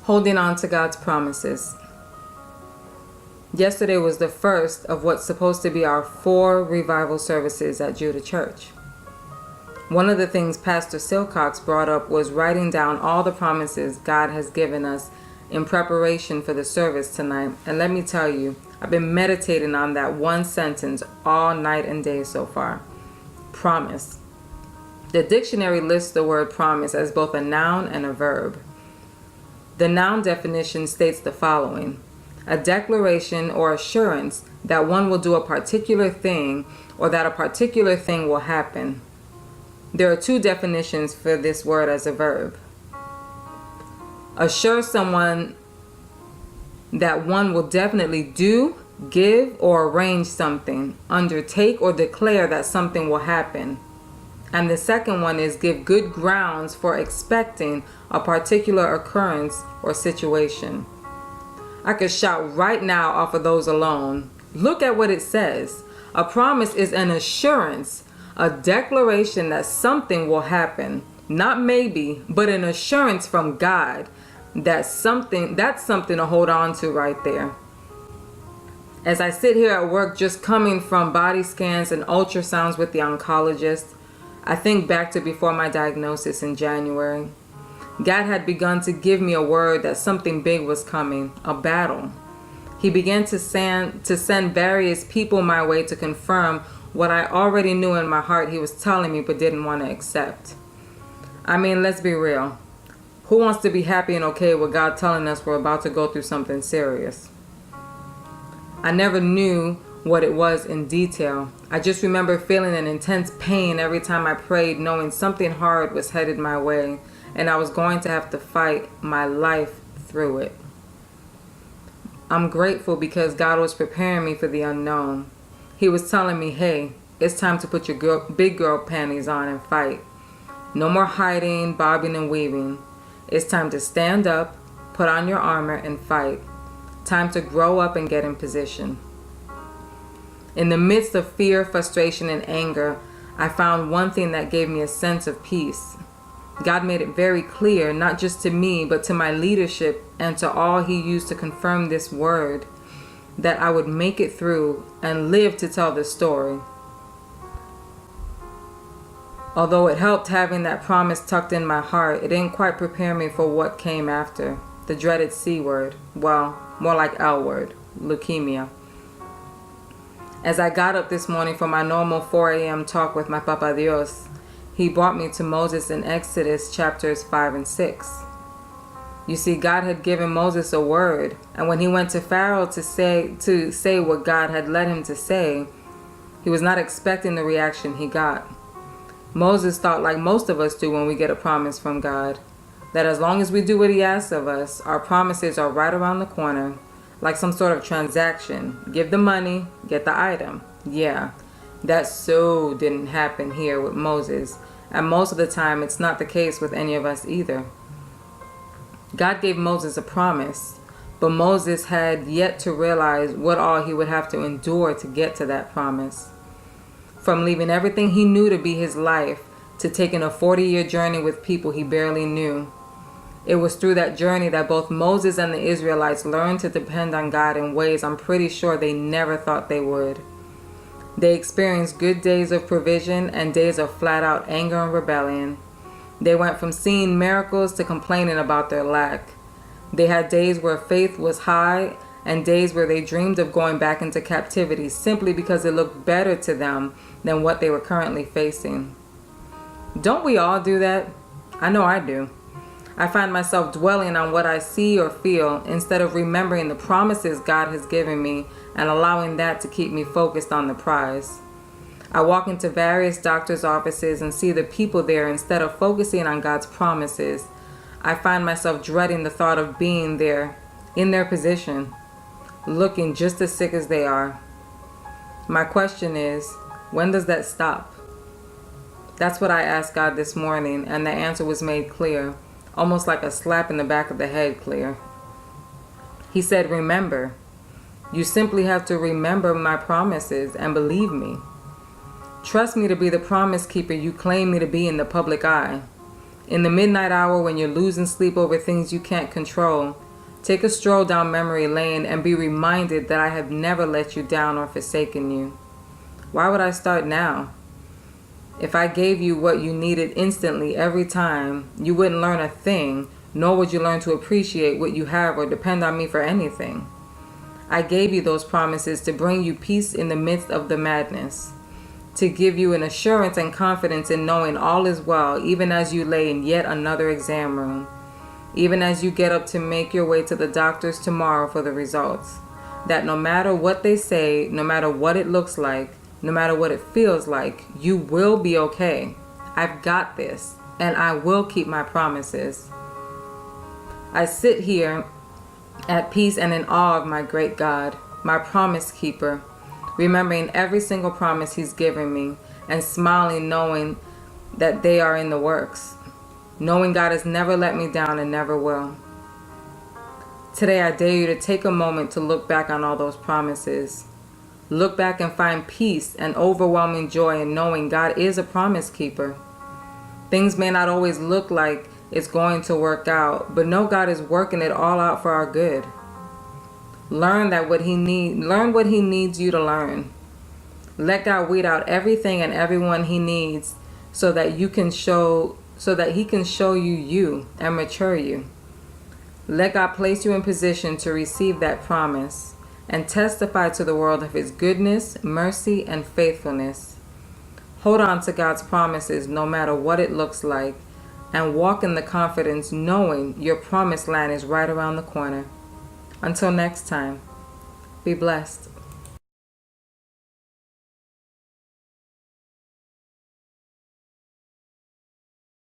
Holding on to God's promises. Yesterday was the first of what's supposed to be our 4 revival services at Judah Church. One of the things Pastor Silcox brought up was writing down all the promises God has given us in preparation for the service tonight. And let me tell you, I've been meditating on that one sentence all night and day so far. Promise. The dictionary lists the word promise as both a noun and a verb. The noun definition states the following: a declaration or assurance that one will do a particular thing or that a particular thing will happen. There are 2 definitions for this word as a verb. Assure someone that one will definitely do, give, or arrange something, undertake or declare that something will happen. And the second one is give good grounds for expecting a particular occurrence or situation. I could shout right now off of those alone. Look at what it says. A promise is an assurance, a declaration that something will happen. Not maybe, but an assurance from God that that's something to hold on to right there. As I sit here at work just coming from body scans and ultrasounds with the oncologist, I think back to before my diagnosis in January. God had begun to give me a word that something big was coming, a battle. He began to send various people my way to confirm what I already knew in my heart he was telling me but didn't want to accept. I mean, let's be real. Who wants to be happy and okay with God telling us we're about to go through something serious? I never knew what it was in detail. I just remember feeling an intense pain every time I prayed, knowing something hard was headed my way and I was going to have to fight my life through it. I'm grateful because God was preparing me for the unknown. He was telling me, hey, it's time to put your big girl panties on and fight. No more hiding, bobbing, and weaving. It's time to stand up, put on your armor, and fight. Time to grow up and get in position. In the midst of fear, frustration, and anger, I found one thing that gave me a sense of peace. God made it very clear, not just to me, but to my leadership and to all He used to confirm this word, that I would make it through and live to tell the story. Although it helped having that promise tucked in my heart, it didn't quite prepare me for what came after, the dreaded C word, well, more like L word, leukemia. As I got up this morning for my normal 4 a.m. talk with my Papa Dios, he brought me to Moses in Exodus chapters 5 and 6. You see, God had given Moses a word, and when he went to Pharaoh to say what God had led him to say, he was not expecting the reaction he got. Moses thought like most of us do when we get a promise from God, that as long as we do what he asks of us, our promises are right around the corner, like some sort of transaction. Give the money, get the item. Yeah, that so didn't happen here with Moses, and most of the time it's not the case with any of us either. God gave Moses a promise, but Moses had yet to realize what all he would have to endure to get to that promise. From leaving everything he knew to be his life to taking a 40-year journey with people he barely knew. It was through that journey that both Moses and the Israelites learned to depend on God in ways I'm pretty sure they never thought they would. They experienced good days of provision and days of flat-out anger and rebellion. They went from seeing miracles to complaining about their lack. They had days where faith was high and days where they dreamed of going back into captivity simply because it looked better to them than what they were currently facing. Don't we all do that? I know I do. I find myself dwelling on what I see or feel instead of remembering the promises God has given me and allowing that to keep me focused on the prize. I walk into various doctors' offices and see the people there instead of focusing on God's promises. I find myself dreading the thought of being there, in their position, looking just as sick as they are. My question is, when does that stop? That's what I asked God this morning, and the answer was made clear. Almost like a slap in the back of the head clear. He said, remember. You simply have to remember my promises and believe me. Trust me to be the promise keeper you claim me to be in the public eye. In the midnight hour when you're losing sleep over things you can't control, take a stroll down memory lane and be reminded that I have never let you down or forsaken you. Why would I start now? If I gave you what you needed instantly every time, you wouldn't learn a thing, nor would you learn to appreciate what you have or depend on me for anything. I gave you those promises to bring you peace in the midst of the madness, to give you an assurance and confidence in knowing all is well, even as you lay in yet another exam room, even as you get up to make your way to the doctors tomorrow for the results, that no matter what they say, no matter what it looks like, no matter what it feels like, you will be okay. I've got this, and I will keep my promises. I sit here at peace and in awe of my great God, my promise keeper, remembering every single promise he's given me and smiling knowing that they are in the works, knowing God has never let me down and never will. Today I dare you to take a moment to look back on all those promises. Look back and find peace and overwhelming joy in knowing God is a promise keeper. Things may not always look like it's going to work out, but know God is working it all out for our good. Learn what he needs you to learn. Let God weed out everything and everyone he needs so that he can show you and mature you. Let God place you in position to receive that promise and testify to the world of his goodness, mercy, and faithfulness. Hold on to God's promises no matter what it looks like, and walk in the confidence knowing your promised land is right around the corner. Until next time, be blessed.